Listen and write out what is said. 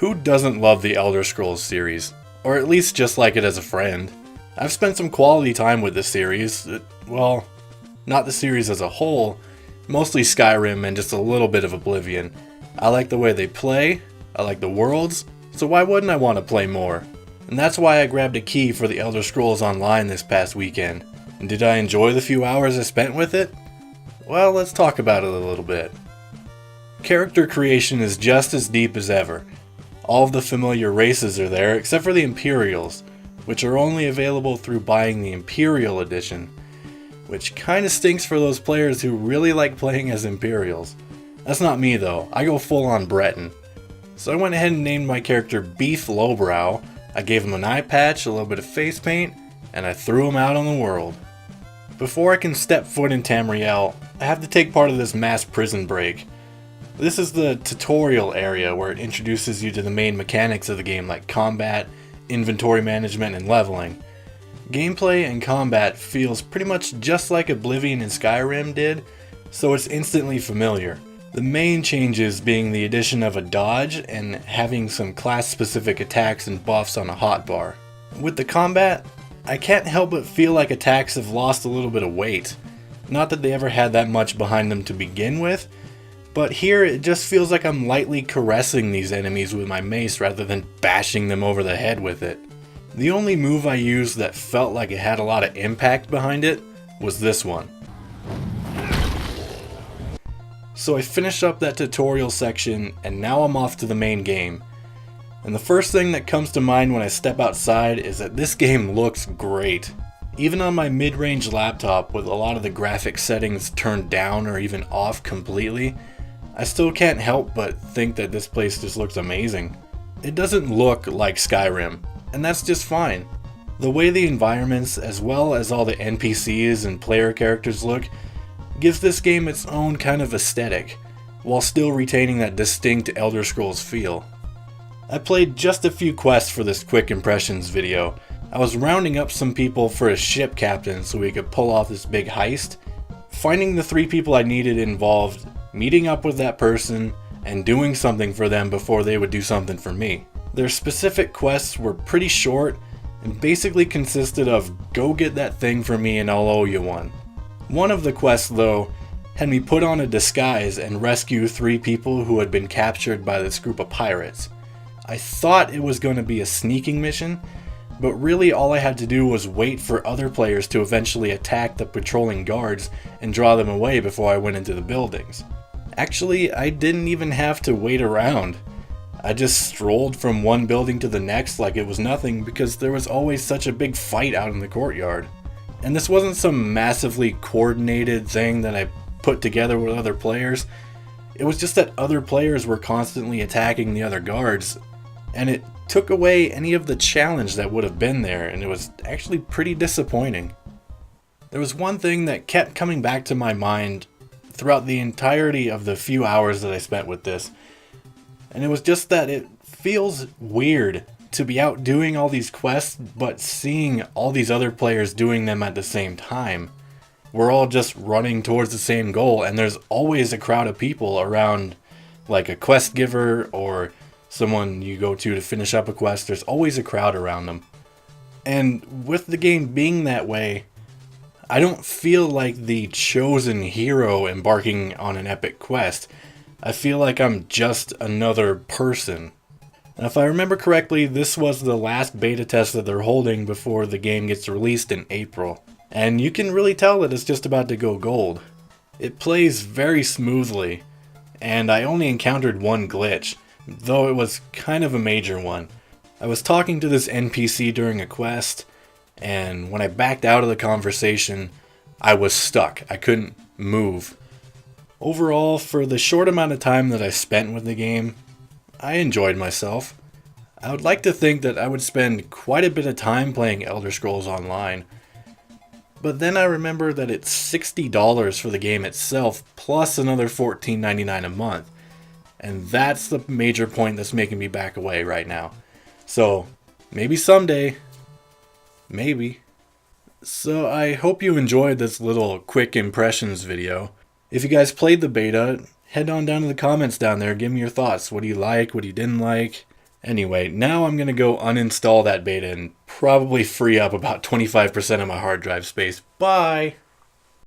Who doesn't love the Elder Scrolls series? Or at least just like it as a friend. I've spent some quality time with the series. Well, not the series as a whole, mostly Skyrim and just a little bit of Oblivion. I like the way they play, I like the worlds, so why wouldn't I want to play more? And that's why I grabbed a key for the Elder Scrolls Online this past weekend. And did I enjoy the few hours I spent with it? Well, let's talk about it a little bit. Character creation is just as deep as ever. All of the familiar races are there except for the Imperials, which are only available through buying the Imperial Edition, which kinda stinks for those players who really like playing as Imperials. That's not me though, I go full on Breton. So I went ahead and named my character Beef Lowbrow, I gave him an eye patch, a little bit of face paint, and I threw him out on the world. Before I can step foot in Tamriel, I have to take part of this mass prison break. This is the tutorial area where it introduces you to the main mechanics of the game like combat, inventory management, and leveling. Gameplay and combat feels pretty much just like Oblivion and Skyrim did, so it's instantly familiar. The main changes being the addition of a dodge and having some class-specific attacks and buffs on a hotbar. With the combat, I can't help but feel like attacks have lost a little bit of weight. Not that they ever had that much behind them to begin with, but here it just feels like I'm lightly caressing these enemies with my mace rather than bashing them over the head with it. The only move I used that felt like it had a lot of impact behind it was this one. So I finished up that tutorial section and now I'm off to the main game. And the first thing that comes to mind when I step outside is that this game looks great. Even on my mid-range laptop with a lot of the graphic settings turned down or even off completely, I still can't help but think that this place just looks amazing. It doesn't look like Skyrim, and that's just fine. The way the environments as well as all the NPCs and player characters look gives this game its own kind of aesthetic, while still retaining that distinct Elder Scrolls feel. I played just a few quests for this quick impressions video. I was rounding up some people for a ship captain so we could pull off this big heist. Finding the 3 people I needed involved meeting up with that person and doing something for them before they would do something for me. Their specific quests were pretty short and basically consisted of go get that thing for me and I'll owe you one. One of the quests though had me put on a disguise and rescue 3 people who had been captured by this group of pirates. I thought it was going to be a sneaking mission, but really all I had to do was wait for other players to eventually attack the patrolling guards and draw them away before I went into the buildings. Actually, I didn't even have to wait around. I just strolled from one building to the next like it was nothing because there was always such a big fight out in the courtyard. And this wasn't some massively coordinated thing that I put together with other players. It was just that other players were constantly attacking the other guards, and it took away any of the challenge that would have been there, and it was actually pretty disappointing. There was one thing that kept coming back to my mind throughout the entirety of the few hours that I spent with this, and it was just that it feels weird to be out doing all these quests but seeing all these other players doing them at the same time. We're all just running towards the same goal, and there's always a crowd of people around, like a quest giver or someone you go to finish up a quest. There's always a crowd around them. And with the game being that way, I don't feel like the chosen hero embarking on an epic quest. I feel like I'm just another person. And if I remember correctly, this was the last beta test that they're holding before the game gets released in April. And you can really tell that it's just about to go gold. It plays very smoothly, and I only encountered one glitch, though it was kind of a major one. I was talking to this NPC during a quest, and when I backed out of the conversation, I was stuck. I couldn't move. Overall, for the short amount of time that I spent with the game, I enjoyed myself. I would like to think that I would spend quite a bit of time playing Elder Scrolls Online, but then I remember that it's $60 for the game itself, plus another $14.99 a month. And that's the major point that's making me back away right now. So, maybe someday. Maybe. So I hope you enjoyed this little quick impressions video. If you guys played the beta, head on down to the comments down there, give me your thoughts. What do you like, what you didn't like? Anyway, now I'm going to go uninstall that beta and probably free up about 25% of my hard drive space. Bye!